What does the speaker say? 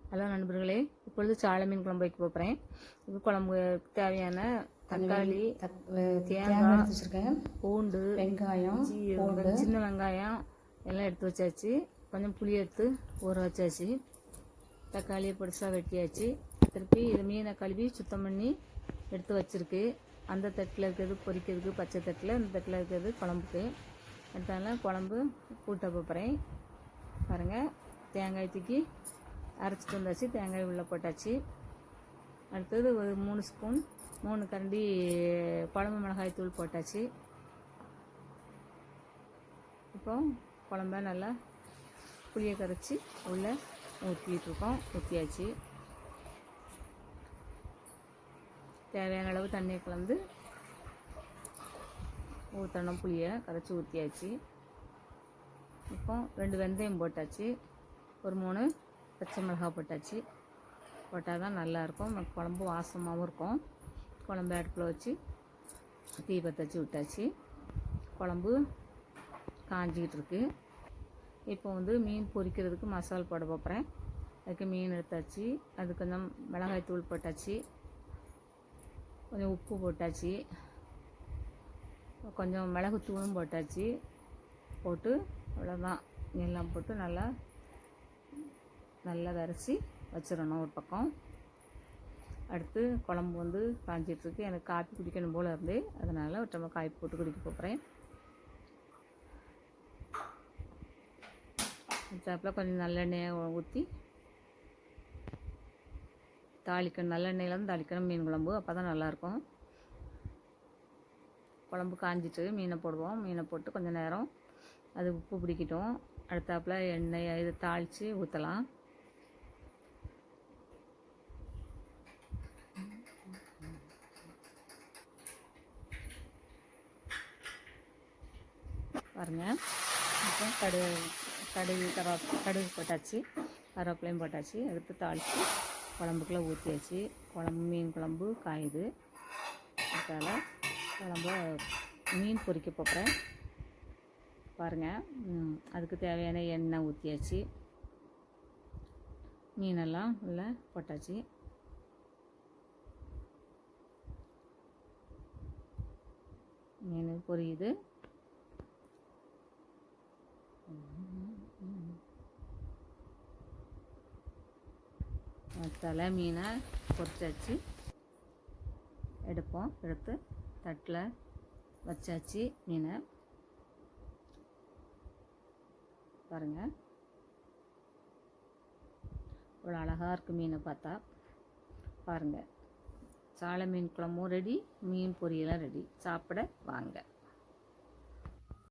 Hello நண்பர்களே, இப்பொழுது சாலை மீன் குழம்பு வைக்க போகிறேன். இது குழம்பு தேவையான தக்காளி, தேங்காய் வச்சுருக்கேன், பூண்டு, வெங்காயம், சின்ன வெங்காயம் எல்லாம் எடுத்து வச்சாச்சு. கொஞ்சம் புளி எடுத்து ஊற வச்சாச்சு. தக்காளியை பொடிசாக வெட்டியாச்சு. திருப்பி இது மீனை கழுவி சுத்தம் பண்ணி எடுத்து வச்சுருக்கு. அந்த தட்டில் இருக்கிறது பொரிக்கிறதுக்கு பச்சை தட்டில், இந்த தட்டில் இருக்கிறது குழம்புக்கு. எடுத்தாலும் குழம்பு கூட்ட போகிறேன். பாருங்கள், தேங்காய் தூக்கி அரைச்சிட்டு வந்தாச்சு. தேங்காய் உள்ளே போட்டாச்சு. அடுத்தது ஒரு 3 ஸ்பூன் 3 கரண்டி குழம்பு மிளகாய் தூள் போட்டாச்சு. இப்போ குழம்ப நல்லா புளியை கரைச்சி உள்ளே ஊற்றிட்டுருக்கோம். ஊற்றியாச்சு. தேவையான அளவு தண்ணியை கலந்து ஊற்றணும். புளியை கரைச்சி ஊற்றியாச்சு. இப்போ 2 வெந்தயம் போட்டாச்சு. ஒரு 3 பச்சை மிளகாய் போட்டாச்சு. போட்டால் தான் நல்லாயிருக்கும். குழம்பு வாசமாகவும் இருக்கும். குழம்பு அடுப்பில் வச்சு தீ பற்ற வச்சு விட்டாச்சு. குழம்பு காஞ்சிக்கிட்டு இருக்கு. இப்போ மீன் பொரிக்கிறதுக்கு மசாலா போட போகிறேன். அதுக்கு மீன் எடுத்தாச்சு. அது கொஞ்சம் மிளகாய் தூள் போட்டாச்சு. கொஞ்சம் உப்பு போட்டாச்சு. கொஞ்சம் மிளகு தூளும் போட்டாச்சு. போட்டு அவ்வளோதான், எல்லாம் போட்டு நல்லா விரைச்சி வச்சிடணும் ஒரு பக்கம். அடுத்து குழம்பு காஞ்சிட்ருக்கு. எனக்கு காப்பி குடிக்கணும் போல் இருந்து, அதனால் ஒரு டம்ளர் காப்பி போட்டு குடிக்க போகிறேன். சாப்பில் கொஞ்சம் நல்லெண்ணெயை ஊற்றி தாளிக்கணும். நல்லெண்ணெயில் தான் தாளிக்கணும் மீன் குழம்பு, அப்போ தான் நல்லாயிருக்கும். குழம்பு காஞ்சிட்டு மீனை போடுவோம். மீனை போட்டு கொஞ்சம் நேரம் அது உப்பு பிடிக்கட்டும். அடுத்தாப்பில் எண்ணெயை இதை தாளித்து ஊற்றலாம். பாருங்கள், இப்போ கடுகு போட்டாச்சு. கருவேப்பிலையும் போட்டாச்சு. எடுத்து தாளித்து குழம்புக்குள்ளே ஊற்றியாச்சு. மீன் குழம்பு காயுது. அதனால் குழம்பு மீன் பொரிக்க போகிறேன். பாருங்கள், அதுக்கு தேவையான எண்ணெய் ஊற்றியாச்சு. மீனெல்லாம் உள்ளே போட்டாச்சு. மீன் பொரியுது. தலை மீனை பொரிச்சாச்சு. எடுத்து தட்டில் வச்சாச்சு மீனை. பாருங்கள், இவ்வளோ அழகாக இருக்குது மீனை பார்த்தா. பாருங்கள், சாலை மீன் குழம்பும் ரெடி, மீன் பொரியலும் ரெடி. சாப்பிட வாங்க.